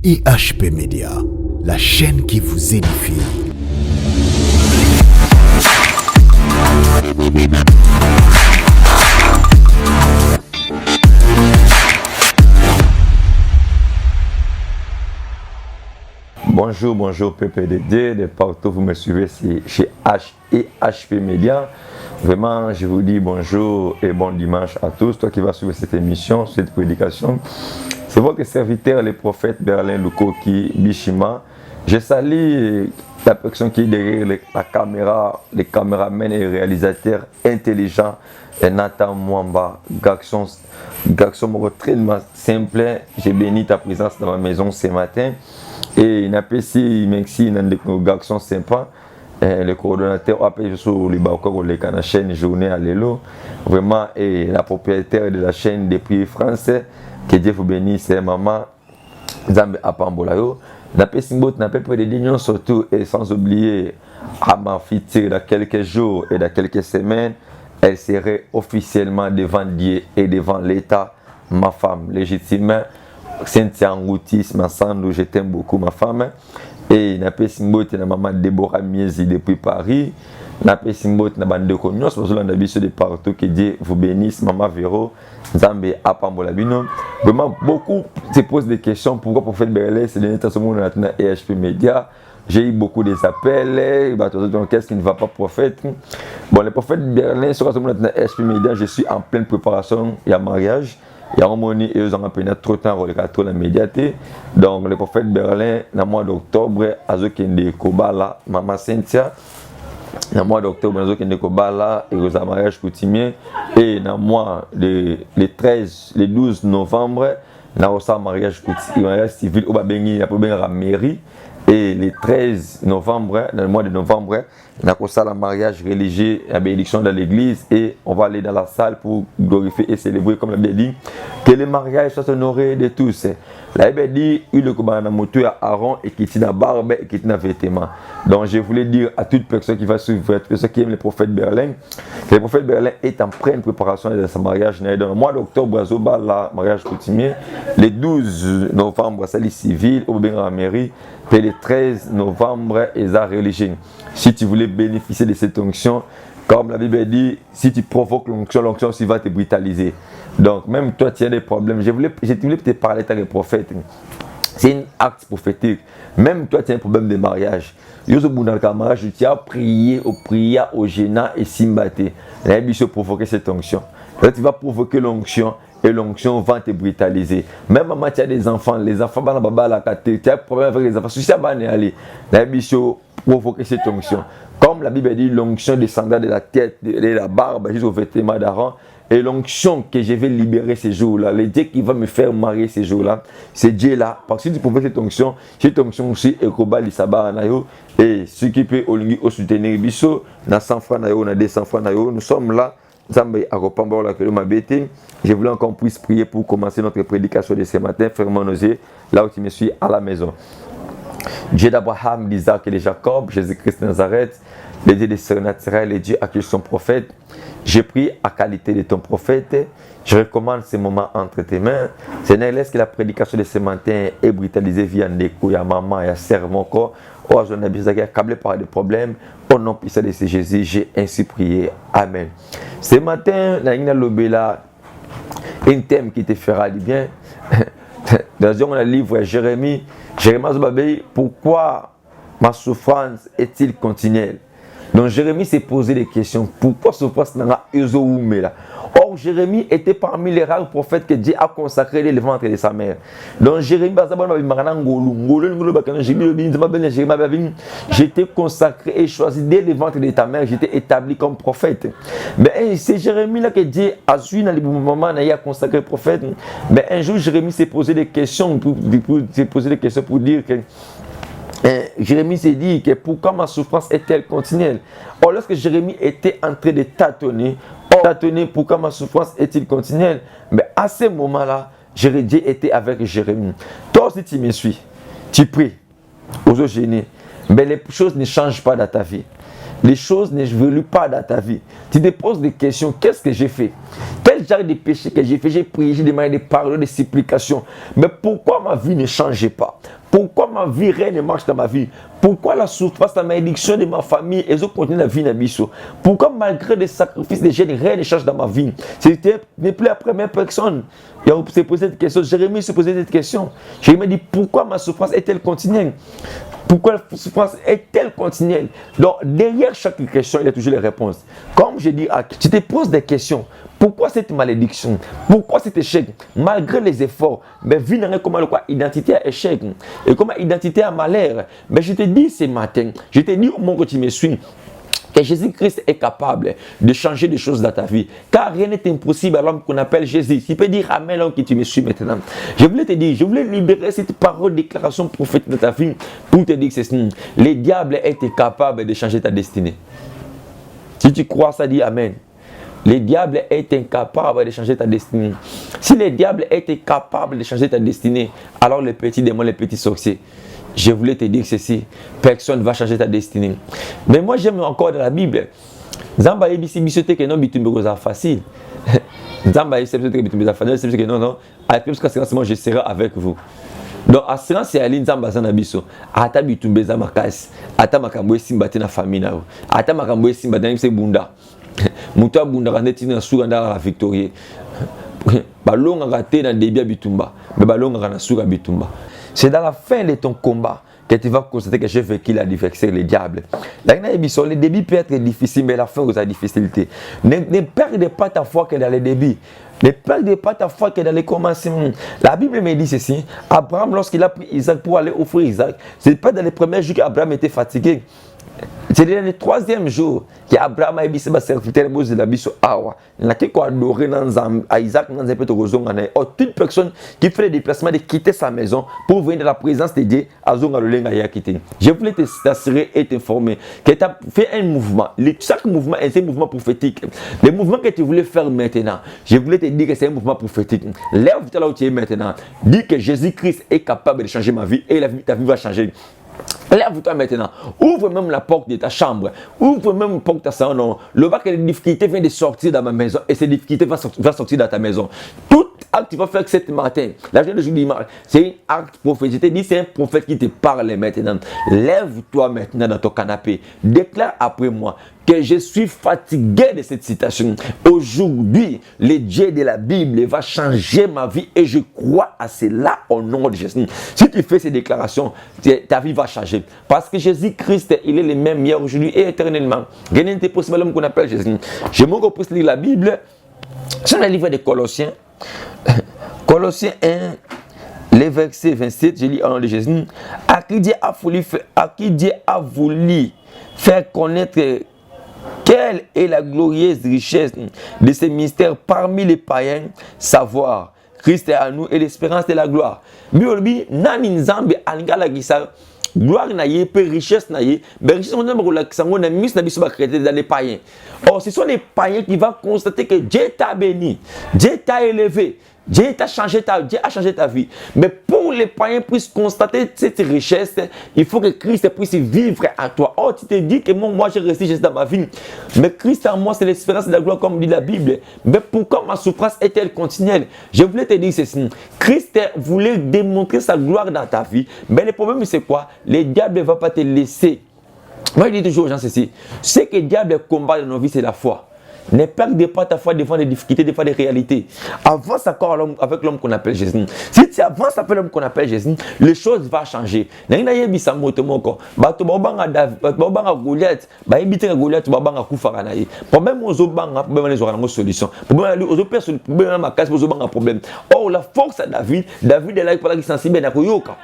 IHP Média, la chaîne qui vous édifie. Bonjour PPDD, de partout vous me suivez chez IHP Média. Vraiment, je vous dis bonjour et bon dimanche à tous. Toi qui vas suivre cette émission, cette prédication, c'est votre serviteur, le prophète Berlin Lukoki Bishima. Je salue la personne qui est derrière la caméra, les caméramans et les réalisateurs intelligents. Et Nathan Mwamba, garçon très simple. J'ai béni ta présence dans ma maison ce matin. Et il n'a pas si merci dans des garçons sympas. Le coordonnateur appelle sur le balcon de la chaîne Journée à l'élo. Vraiment, et la propriétaire de la chaîne depuis français. Que Dieu vous bénisse, maman. Zambe Apambolayo. N'a pas si n'a pas près de l'union surtout et sans oublier à ma fille dans quelques jours et dans quelques semaines. Elle serait officiellement devant Dieu et devant l'État, ma femme légitime. Cynthia Ngoutis, ma sœur, je t'aime beaucoup, ma femme. Et n'a pas symbole na maman Déborah Miezi depuis Paris. N'a pas symbole na bande de cognos, parce que l'on a vu de partout que Dieu vous bénisse, maman Véro, Zambé Apambola Bino. Vraiment, beaucoup se posent des questions. Pourquoi prophète Berlin, c'est l'état ce monde dans EHP Média. J'ai eu beaucoup d'appels. Qu'est-ce qui ne va pas, prophète? Bon, le prophète Berlin, sur ce monde dans EHP Média, je suis en pleine préparation. Il y a mariage. Il y a un moment et ils ont appris trop de temps pour la médiaté. Donc, le prophète Berlin, dans le mois d'octobre, à Zokende Kobala, Maman Cynthia. Dans le mois d'octobre, à Zokende Kobala, et aux mariage coutumier. Et dans le mois le 12 novembre, dans le mariage civil, au Babengi, il y a la mairie. Et le 13 novembre, dans le mois de novembre, on a commencé le mariage religieux, la bénédiction dans l'église et on va aller dans la salle pour glorifier et célébrer, comme la Bible dit, que le mariage soit honoré de tous. La Bible dit, il le combat dans moto à Aaron et qui tient la barbe et qui tient le vêtement. Donc je voulais dire à toute personne qui va suivre, ceux qui aiment le prophète Berlin, que le prophète Berlin est en pleine préparation de son mariage. Dans le mois d'octobre, à Zoba, le mariage coutumier. Le 12 novembre, c'est le civil, au bien la mairie. Et le 13 novembre, les arts religieux. Si tu voulais bénéficier de cette onction, comme la Bible dit, si tu provoques l'onction, l'onction aussi va te brutaliser. Donc, même toi, tu as des problèmes. Je voulais te parler avec le prophète. C'est un acte prophétique. Même toi, tu as un problème de mariage. Tu as prié au gênant et simbaté. La Bible provoquer cette onction. Là, tu vas provoquer l'onction. Et l'onction va te brutaliser. Même maman, tu as des enfants, les enfants, tu as un problème avec les enfants. Si ça va aller, la Bible provoquer cette onction. Comme la Bible dit, l'onction descendra de la tête, de la barbe jusqu'au vêtement d'Aaron. Et l'onction que je vais libérer ces jours-là, le Dieu qui va me faire marier ces jours-là, c'est Dieu-là. Parce que si tu provoques cette onction aussi, et ce qui peut au soutenir, on a 100 francs, on a 200 francs, nous sommes là. Je voulais encore puisse prier pour commencer notre prédication de ce matin. Frère Monosé, là où tu me suis à la maison. Dieu d'Abraham, d'Isaac et de Jacob, Jésus-Christ de Nazareth, le Dieu des surnaturels, le Dieu à qui son prophète. J'ai pris à qualité de ton prophète. Je recommande ce moment entre tes mains. Seigneur, laisse que la prédication de ce matin est brutalisée via Ndeko, ya maman, ya serre mon corps. Oh, je n'ai accablé par des problèmes. Au nom puissant de Jésus, j'ai ainsi prié. Amen. Ce matin, la Lobela, un thème qui te fera du bien. Dans un livre Jérémie, Zobabé, pourquoi ma souffrance est-il continuelle? Donc Jérémie s'est posé des questions. Pourquoi souffrance n'a pas? Or, Jérémie était parmi les rares prophètes que Dieu a consacré le ventre de sa mère. Donc, Jérémie, j'étais consacré et choisi dès le ventre de ta mère, j'étais établi comme prophète. Mais c'est Jérémie là que Dieu a su dans le moment où il a consacré le prophète. Mais un jour, Jérémie s'est posé des questions pour dire que Jérémie s'est dit que pourquoi ma souffrance est-elle continuelle? Or, lorsque Jérémie était en train de tâtonner, pourquoi ma souffrance est-il continuelle? Mais à ce moment-là, Dieu était avec Jérémie. Toi aussi, tu me suis, tu pries aux eaux gênées, mais les choses ne changent pas dans ta vie. Les choses n'évoluent pas dans ta vie. Tu te poses des questions. Qu'est-ce que j'ai fait? Quel genre de péché que j'ai fait? J'ai prié, j'ai demandé des paroles, des supplications. Mais pourquoi ma vie ne changeait pas? ma vie, rien ne marche dans ma vie? Pourquoi la souffrance, la malédiction de ma famille, elles ont continué la vie dans Bisso? Pourquoi malgré les sacrifices des jeunes, rien ne change dans ma vie? C'était n'est plus la première personne. Il s'est posé cette question. Jérémie se posait cette question. Jérémie dit pourquoi ma souffrance est-elle continuelle? Pourquoi la souffrance est-elle continuelle? Donc derrière chaque question, il y a toujours les réponses. Comme je dis, tu te poses des questions. Pourquoi cette malédiction? Pourquoi cet échec? Malgré les efforts, mais vie n'a rien comme quoi identité à échec et comme identité à malheur. Mais je te dis ce matin, je te dis au moment que tu me suis, que Jésus-Christ est capable de changer des choses dans ta vie. Car rien n'est impossible à l'homme qu'on appelle Jésus. Tu peux dire Amen, l'homme que tu me suis maintenant. Je voulais te dire, je voulais libérer cette parole, déclaration prophétique dans ta vie pour te dire que c'est les diables étaient capables de changer ta destinée. Si tu crois ça, dis Amen. Les diables étaient incapables de changer ta destinée. Si les diables étaient capables de changer ta destinée, alors les petits démons, les petits sorciers, je voulais te dire ceci, personne ne va changer ta destinée. Mais moi j'aime encore dans la Bible. Zamba ebisi bisote que non bitumbe facile. Zamba ebisi bitumbe facile, c'est que non, après parce que je serai avec vous. Donc assurance c'est ali nzamba za na biso. Ata bitumbe za makasi, ata makambo esimba te na famille na. Ata makambo esimba te na bunda. Muta bunda quand tu na suka ndala la victorie. Balonga raté na débia bitumba, mais balonga na suka bitumba. C'est dans la fin de ton combat que tu vas constater que j'ai vécu l'adversaire, le diable. Le début peut être difficile, mais la fin est la difficulté. Ne perdez pas ta foi que dans les débuts. Ne perdez pas ta foi que dans les commencements. La Bible me dit ceci. Abraham, lorsqu'il a pris Isaac pour aller offrir Isaac, ce n'est pas dans les premiers jours qu'Abraham était fatigué. C'est dans le troisième jour qu'Abraham a dit que serviteur de la biso awa. Il n'a qu'à adorer à Isaac dans un peu de raison. Toute personne qui fait le déplacement de quitter sa maison pour venir dans la présence de Dieu, je voulais t'assurer et t'informer que tu as fait un mouvement. Chaque mouvement est un mouvement prophétique. Le mouvement que tu voulais faire maintenant, je voulais te dire que c'est un mouvement prophétique. Lève-toi là où tu es maintenant. Dis que Jésus-Christ est capable de changer ma vie et ta vie va changer. Lève-toi maintenant, ouvre même la porte de ta chambre, ouvre même la porte de ta salon. Le bas que les difficultés viennent de sortir dans ma maison et ces difficultés vont sortir dans ta maison. Tout acte que tu vas faire ce matin, la journée de jeudi, c'est un acte prophète. Je te dis, c'est un prophète qui te parle maintenant. Lève-toi maintenant dans ton canapé, déclare après moi que je suis fatigué de cette situation. Aujourd'hui, le Dieu de la Bible va changer ma vie et je crois à cela au nom de Jésus. Si tu fais ces déclarations, ta vie va changer. Parce que Jésus-Christ, il est le même hier, aujourd'hui et éternellement. Rien n'est possible l'homme qu'on appelle Jésus. Je me repose lire la Bible. C'est le livre de Colossiens. Colossiens 1, le verset 27, je lis au nom de Jésus. À qui Dieu a voulu faire connaître quelle est la glorieuse richesse de ces mystères parmi les païens, savoir Christ est à nous et l'espérance de la gloire. Biolobi, nani nzambe alingala gisa gloire na ye, peu richesse na ye, mais richesse on aime la sango na mis na biso ba créé dans les païens. Or ce sont les païens qui vont constater que Dieu t'a béni, Dieu t'a élevé. Dieu a changé ta vie. Mais pour les païens puissent constater cette richesse, il faut que Christ puisse vivre à toi. Oh, tu te dis que moi j'ai resté juste dans ma vie. Mais Christ en moi, c'est l'espérance de la gloire, comme dit la Bible. Mais pourquoi ma souffrance est-elle continuelle? Je voulais te dire ceci. Christ voulait démontrer sa gloire dans ta vie. Mais le problème, c'est quoi? Le diable ne va pas te laisser. Moi, je dis toujours aux gens ceci. Ce que le diable combat dans nos vies, c'est la foi. Ne perdez pas ta foi devant des difficultés, devant des réalités. Avance encore avec l'homme qu'on appelle Jésus. Si tu avances avec l'homme qu'on appelle Jésus, les choses vont changer. Problème or la force à David est là pour la sensible à Koyoka.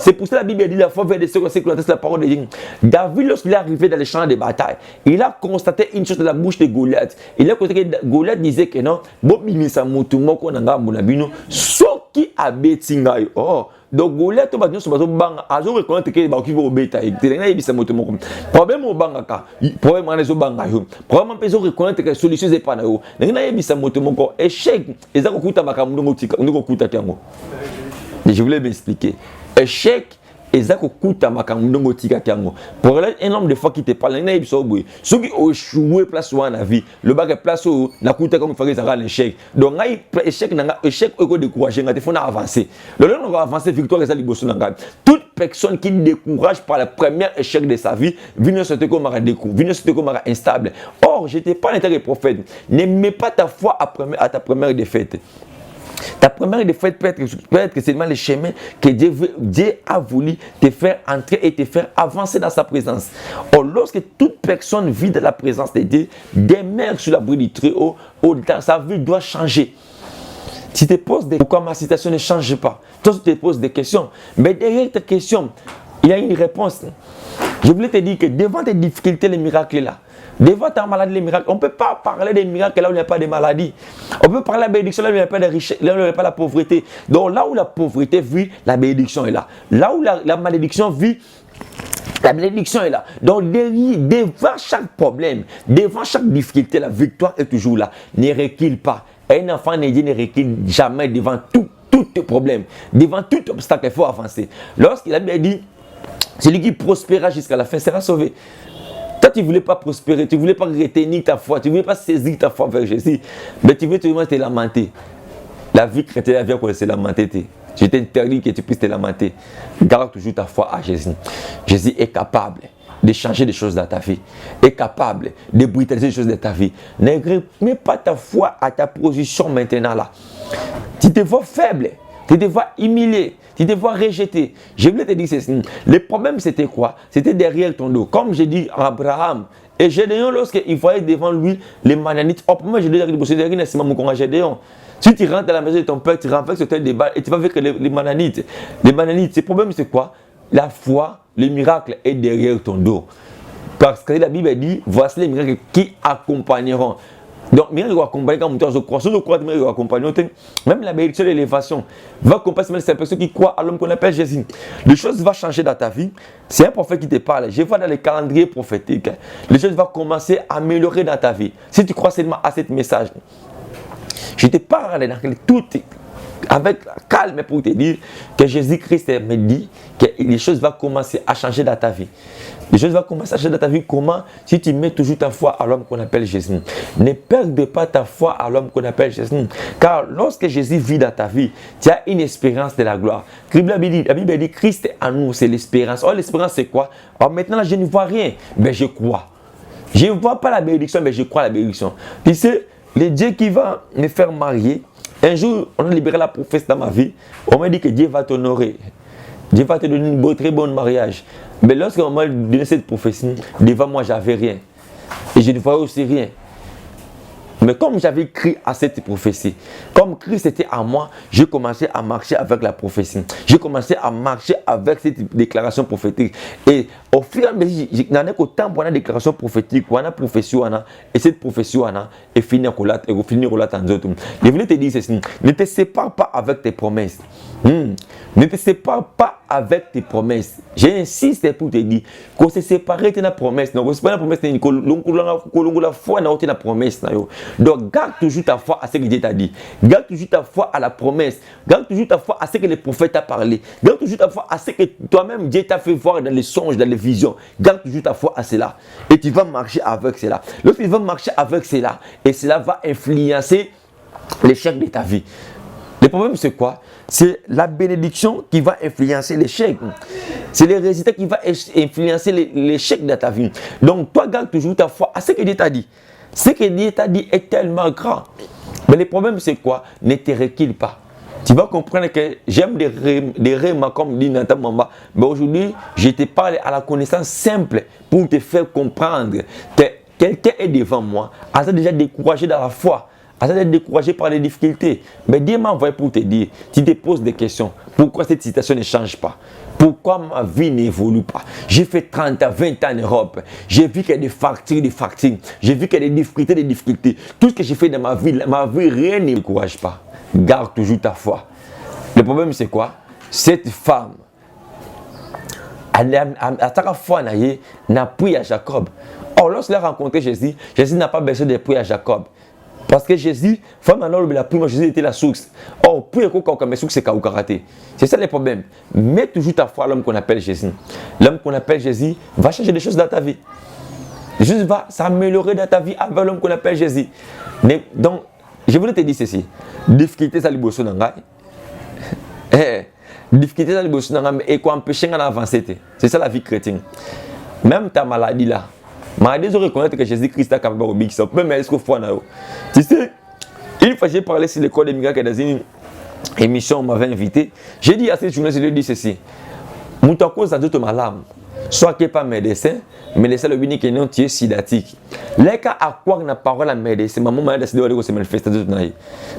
C'est pour ça que la Bible dit la foi vers des ceux qui connaissent la parole de Dieu. David, lorsqu'il est arrivé dans les champs de bataille, il a constaté une chose de la bouche de Goliath. Il a constaté que Goliath disait que non, Bobimisa Motumoko Nanga Munabino, Soki Abetingayo. Oh, donc Goliath, tu vas dire, Azo reconnaître que Bakivo Obeta, il y a Ibisa Motumoko. Problème au Bangaka, problème en les Obangayo. Problème en faisant reconnaître que la solution n'est pas là. Il y a Ibisa Motumoko. Échec, et ça, Okuta Makamuno Tiango. Je voulais m'expliquer. Échec Ezako kuta makambo tika kango. Pour un nombre de fois qui te parle, na ibiso boy. Ceux qui ont joué place ou na vie, le bac place où na kuta comme faire ça l'échec. Donc ngai échec na échec ego décourager ngate faut na avancer. Le long on va avancer victoire ça liboso na ngam. Toute personne qui décourage par le premier échec de sa vie, vient se te comme à découvrir, vient se te comme à instable. Or, je t'ai pas l'intérêt prophète. Ne mets pas ta foi à ta première défaite. Ta première défaite peut être que seulement le chemin que Dieu a voulu te faire entrer et te faire avancer dans sa présence. Or, lorsque toute personne vit dans la présence de Dieu, demeure sur l'abri du Très-Haut, sa vie doit changer. Tu te poses des questions, pourquoi ma situation ne change pas? Toi, tu te poses des questions. Mais derrière tes questions, il y a une réponse. Je voulais te dire que devant tes difficultés, les miracles là, devant ta maladie, les miracles, on ne peut pas parler des miracles là où il n'y a pas de maladie. On peut parler de la bénédiction là où il n'y a pas de richesse, là où il n'y a pas la pauvreté. Donc là où la pauvreté vit, la bénédiction est là. Là où la malédiction vit, la bénédiction est là. Donc devant chaque problème, devant chaque difficulté, la victoire est toujours là. Ne recule pas. Un enfant ne recule jamais devant tous tes problèmes. Devant tout obstacle, il faut avancer. Lorsqu'il a bien dit, celui qui prospérera jusqu'à la fin sera sauvé. Toi, tu ne voulais pas prospérer, tu ne voulais pas retenir ta foi, tu ne voulais pas saisir ta foi vers Jésus, mais tu veux te lamenter. La vie chrétienne, la vie qu'on se lamenter. Je t'interdis que tu puisses te lamenter. Garde toujours ta foi à Jésus. Jésus est capable de changer des choses dans ta vie, est capable de brutaliser des choses dans ta vie. Ne mets pas ta foi à ta position maintenant là. Tu te vois faible, tu te vois humilié, tu te vois rejeté. Je voulais te dire ceci. Le problème c'était quoi? C'était derrière ton dos. Comme j'ai dit à Abraham et Gédéon, lorsqu'il voyait devant lui les Mananites, au premier je dis Gédéon. Si tu rentres dans la maison de ton père, tu renverses tel débat et tu vas avec les Mananites. Les Mananites, le problème c'est quoi? La foi, le miracle est derrière ton dos. Parce que la Bible dit, voici les miracles qui accompagneront. Donc, miracle va accompagner quand je crois. Si je crois que miracle va accompagner, même la bénédiction de l'élévation va accompagner ces personnes qui croient à l'homme qu'on appelle Jésus. Les choses vont changer dans ta vie. C'est un prophète qui te parle. Je vois dans les calendriers prophétiques. Les choses vont commencer à améliorer dans ta vie. Si tu crois seulement à ce message, je te parle dans tout avec calme pour te dire que Jésus-Christ me dit que les choses vont commencer à changer dans ta vie. Les choses vont commencer à changer dans ta vie. Comment? Si tu mets toujours ta foi à l'homme qu'on appelle Jésus. Ne perde pas ta foi à l'homme qu'on appelle Jésus. Car lorsque Jésus vit dans ta vie, tu as une espérance de la gloire. La Bible dit Christ en nous, c'est l'espérance. Or, l'espérance, c'est quoi? Or, maintenant, là, je ne vois rien, mais je crois. Je ne vois pas la bénédiction, mais je crois à la bénédiction. Tu sais, le Dieu qui va me faire marier, un jour, on a libéré la prophétie dans ma vie. On m'a dit que Dieu va t'honorer. Dieu va te donner un très bon mariage. Mais lorsqu'on m'a donné cette prophétie, devant moi, j'avais rien. Et je ne voyais aussi rien. Mais comme j'avais cru à cette prophétie, comme Christ était à moi, j'ai commencé à marcher avec la prophétie. J'ai commencé à marcher avec cette déclaration prophétique. Et au fur et à mesure, il n'y en a qu'au temps pour la déclaration prophétique, pour la prophétie, et cette prophétie est finie au lat, et finir au lat en d'autres. Je voulais te dire ceci, ne te sépare pas avec tes promesses. Ne te sépare pas avec tes promesses. J'insiste pour te dire qu'on se sépare de la promesse. Donc, c'est pas la promesse, c'est la foi dans la promesse. Donc, garde toujours ta foi à ce que Dieu t'a dit. Garde toujours ta foi à la promesse. Garde toujours ta foi à ce que le prophète t'a parlé. Garde toujours ta foi à ce que toi-même Dieu t'a fait voir dans les songes, dans les visions. Garde toujours ta foi à cela. Et tu vas marcher avec cela. Lorsque tu vas marcher avec cela, et cela va influencer l'échec de ta vie. Le problème, c'est quoi? C'est la bénédiction qui va influencer l'échec. C'est les résultats qui vont influencer l'échec de ta vie. Donc, toi, garde toujours ta foi à ce que Dieu t'a dit. Ce que Dieu t'a dit est tellement grand. Mais le problème, c'est quoi? Ne te recule pas. Tu vas comprendre que j'aime des rêves comme dit Nathan Mamba. Mais aujourd'hui, je te parle à la connaissance simple pour te faire comprendre que quelqu'un est devant moi. À ça déjà découragé dans la foi. À ça d'être découragé par les difficultés. Mais Dieu m'a envoyé pour te dire, tu te poses des questions. Pourquoi cette situation ne change pas? Pourquoi ma vie n'évolue pas? J'ai fait 30 à 20 ans en Europe. J'ai vu qu'il y a des fractures. J'ai vu qu'il y a des difficultés. Tout ce que j'ai fait dans ma vie, rien ne décourage pas. Garde toujours ta foi. Le problème, c'est quoi? Cette femme, à ta foi, n'a pris à Jacob. Or, lorsqu'elle a rencontré Jésus, Jésus n'a pas besoin de prier à Jacob. Parce que Jésus, femme la prime, Jésus était la source. Oh, pour mais source c'est karaté. C'est ça le problème. Mets toujours ta foi à l'homme qu'on appelle Jésus. L'homme qu'on appelle Jésus va changer des choses dans ta vie. Jésus va s'améliorer dans ta vie avec l'homme qu'on appelle Jésus. Mais, donc, je voulais te dire ceci. Difficulté, ça liboso n'anga. Difficulté, ça liboso n'anga. Et quoi empêcher d'avancer. C'est ça la vie chrétienne. Même ta maladie là. Maladie, je reconnais que Jésus-Christ a capable de big ça. Même est-ce que foi n'a. Tu sais, une fois j'ai parlé sur l'école des miracles dans une émission, on m'avait invité. J'ai dit à cette journée, je lui ai dit ceci. Mon cause a tout malade. Soit qu'il n'y ait pas médecin, médecin le bini qui est non tié sidatique. Les cas à quoi la parole à médecin, maman m'a décidé de se manifester tout naï.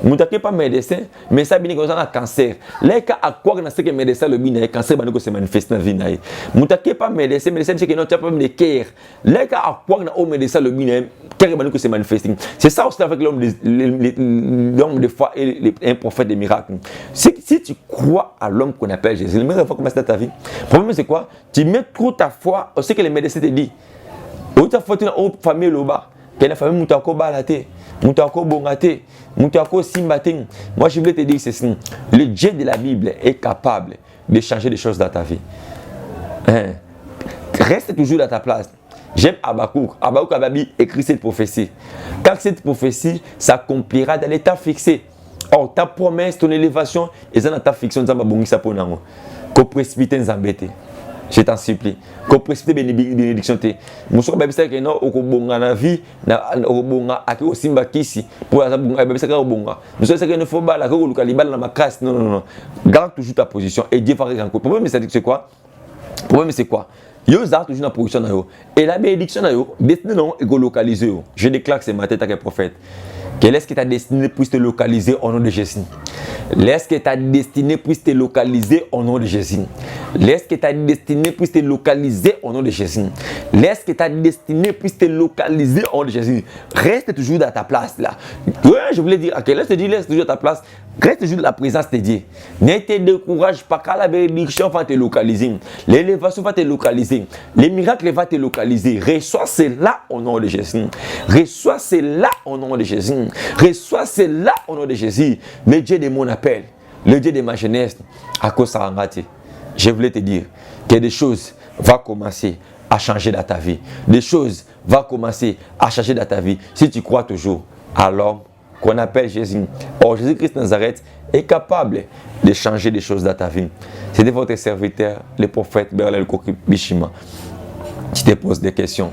Mon pas médecin, mais ça bini qu'on a cancer. Les cas à quoi na ce que médecin le bini cancer bani ko se manifester na vie naï. Mon pas médecin, médecin c'est que non tu as pas de cœur. Les cas à quoi na au médecin le bini cœur bani ko se manifester. C'est ça aussi avec l'homme de foi et un prophète des miracles. Si tu crois à l'homme qu'on appelle Jésus, le miracle va commencer dans ta vie. Le problème c'est quoi? Tu mets trop ta foi, on sait que les médecins te disent. Ta foi, tu as une famille là-bas. Tu as une famille qui est balatée, qui est bongatée, qui est simbatée. Moi, je voulais te dire ceci. Le Dieu de la Bible est capable de changer des choses dans ta vie. Reste toujours dans ta place. J'aime Habakkuk. Habakkuk a écrit cette prophétie. Quand cette prophétie s'accomplira dans l'état fixé. Or, ta promesse, ton élévation, et ça dans ta fiction, ça va bonir ça pour nous. Qu'on précipite nous embêter. Je t'en supplie. Qu'on précipite bénédiction. Monsieur Babi c'est que non, au bonga na vie, au bonga à qui au simba kisi pour la bonga Babi c'est que au bonga. Monsieur c'est que ne faut pas la que au calibal dans ma casse. Non non non. Garde toujours ta position et Dieu va régler. Le problème c'est quoi? Le problème c'est quoi? Yo garde toujours la position na yo. Et la bénédiction na yo, destiné non éco-localisé yo. Je déclare que c'est ma tête avec prophète. Quel est-ce que ta destinée puisse te localiser au nom de Jésus? Laisse que ta destinée puisse te localiser au nom de Jésus. Laisse que ta destinée puisse te localiser au nom de Jésus. Laisse que ta destinée puisse te localiser au nom de Jésus. Reste toujours dans ta place là. Ouais, je voulais dire, ok, laisse toujours dans ta place. Reste toujours dans la présence de Dieu. Ne te décourage pas car la bénédiction va te localiser. L'élévation va te localiser. Les miracles vont te localiser. Reçois cela au nom de Jésus. Reçois cela au nom de Jésus. Reçois cela au nom de Jésus. Le Dieu de mon appel, le Dieu de ma jeunesse, à cause ça a raté. Je voulais te dire que des choses vont commencer à changer dans ta vie. Des choses vont commencer à changer dans ta vie. Si tu crois toujours à l'homme qu'on appelle Jésus. Or, Jésus-Christ de Nazareth est capable de changer des choses dans ta vie. C'était votre serviteur, le prophète Berlin Bishima. Tu te poses des questions.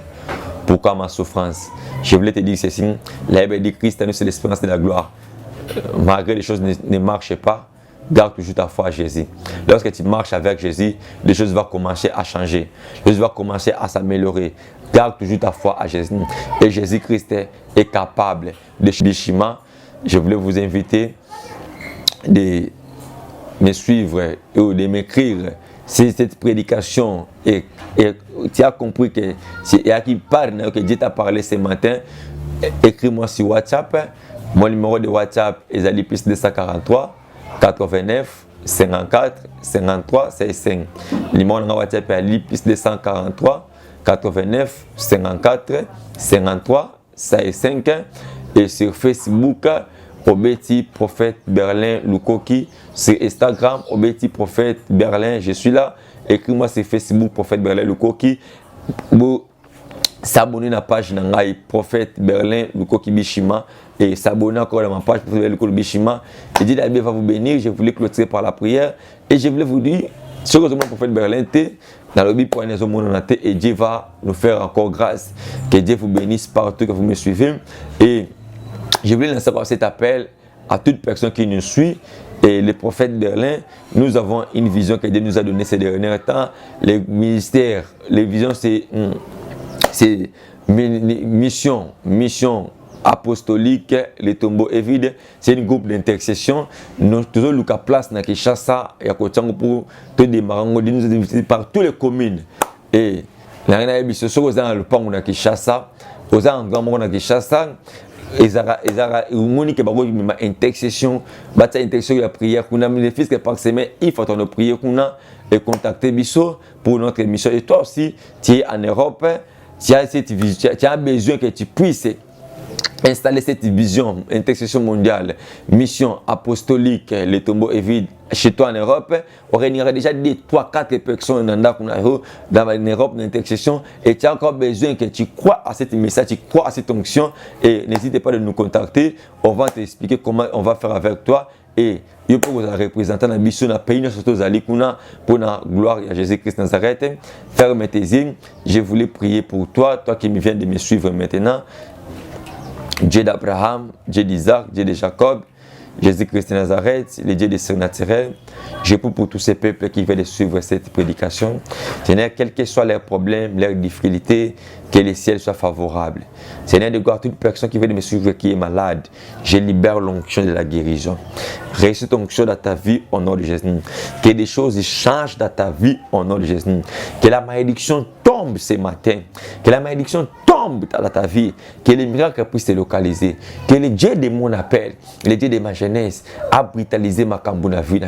Pourquoi ma souffrance? Je voulais te dire ceci. La Bible dit Christ c'est l'espérance de la gloire. Malgré les choses ne marchent pas, garde toujours ta foi à Jésus. Lorsque tu marches avec Jésus, les choses vont commencer à changer. Les choses vont commencer à s'améliorer. Garde toujours ta foi à Jésus. Et Jésus-Christ est capable de Bishima. Je voulais vous inviter de me suivre et de m'écrire si cette prédication et tu as compris que c'est à qui parle que Dieu t'a parlé ce matin. Écris-moi sur WhatsApp. Mon numéro de WhatsApp est plus 243 89 54 53 65. Le numéro de WhatsApp est plus 243 89 54 53 65. Et sur Facebook, Obeti Prophète Berlin Lukoki. Sur Instagram, Obeti Prophète Berlin, je suis là. Écris-moi sur Facebook, Prophète Berlin Lukoki. S'abonner à la page Nangai Prophète Berlin Lukoki Bishima. Et s'abonner encore à ma page Prophète Berlin Lukoki Bishima. Et Dieu va vous bénir. Je voulais clôturer par la prière. Et je voulais vous dire, ce que le Prophète Berlin était, dans le but pour et Dieu va nous faire encore grâce. Que Dieu vous bénisse partout que vous me suivez. Et je voulais lancer cet appel à toute personne qui nous suit. Et le prophète Berlin, nous avons une vision que Dieu nous a donnée ces derniers temps. Les ministères, les visions, c'est mission apostolique, les tombeaux est vide. C'est un groupe d'intercession. Nous toujours le cas place na Kinshasa et à côté pour te démarrer. Nous inviter par toutes les communes. Et la reine Abisso, sur aux le pont na Kinshasa, aux en grand na Kinshasa. Ezara monique ma intercession bata intercession la prière qu'on a mis les fils que par semaine il faut on prier qu'on a et contacter Bisso pour notre émission. Et toi aussi tu es en Europe, tu as besoin que tu puisses installer cette vision, intercession mondiale, mission apostolique, le tombeau est vide chez toi en Europe, on réunira déjà 2, 3, 4 personnes dans l'Europe, dans l'intercession, et tu as encore besoin que tu crois à cette message, tu crois à cette onction, et n'hésitez pas de nous contacter, on va t'expliquer comment on va faire avec toi, et il faut que vous représentez la mission, la pays, surtout pour la gloire à Jésus-Christ Nazareth. Ferme tes yeux, je voulais prier pour toi, toi qui viens de me suivre maintenant. Dieu d'Abraham, Dieu d'Isaac, Dieu de Jacob, Jésus-Christ de Nazareth, le Dieu des surnaturels. Je prie pour tous ces peuples qui veulent suivre cette prédication. Seigneur, quels que soient leurs problèmes, leurs difficultés, que le ciel soit favorable. Seigneur, de gloire, toute personne qui veut me suivre qui est malade, je libère l'onction de la guérison. Réussis ton onction dans ta vie au nom de Jésus. Que des choses changent dans ta vie au nom de Jésus. Que la malédiction tombe ce matin. Que la malédiction tombe dans ta vie. Que les miracles puissent te localiser. Que le Dieu de mon appel, le Dieu de ma jeunesse, a brutalisé ma cambouna vie.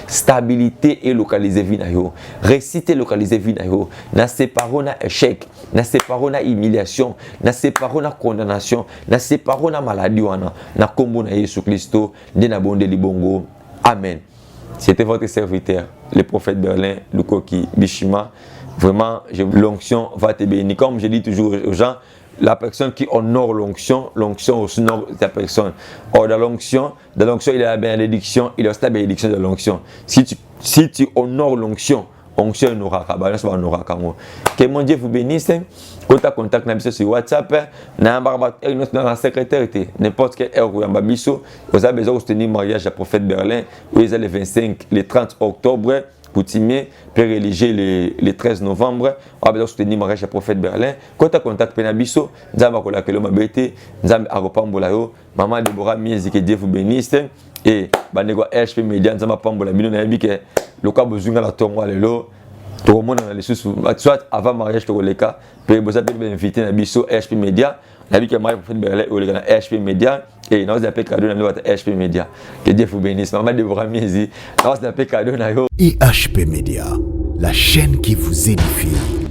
Stabilité et localisé vie. Réussite et localisé vie. Na séparons na échec. Na séparons na humiliation. Na séparons na condamnation. Na séparons na maladie. Na kombo na Jésus Christo. De na bonde li bongo. Amen. C'était votre serviteur, le prophète Berlin, Lukoki Bishima. Vraiment, l'onction va te bénir. Comme je dis toujours aux gens, la personne qui honore l'onction aussi honore la personne. Or, dans l'onction, il y a la bénédiction, il y a aussi la bénédiction de l'onction. Si tu honores l'onction, onction n'aura pas, que mon Dieu vous bénisse. Quand tu as contact sur WhatsApp, dans la secrétaire, n'importe quelle heure, vous avez besoin de soutenir le mariage à prophète Berlin, où il y a le 25, le 30 octobre. Coutumier, père religieux le 13 novembre, on a besoin de soutenir le mariage à prophète Berlin. Quand tu as contact Penabiso, nous avons collaboré avec Mabete, nous avons accompagné Maman Deborah Miezi, que Dieu vous bénisse. Et Banego HP Media, nous avons accompagné le cas besoin de la tombe, tout le monde a les sous, soit avant mariage, tout le cas, puis vous avez invité Nabiso HP Media, la vie que mariage prophète Berlin, ou le HP Media. Et nous avons appelé cadeau dans notre HP Media. Que Dieu vous bénisse. Maman Deborah Miezi, nous avons appelé cadeau dans IHP Media, la chaîne qui vous édifie.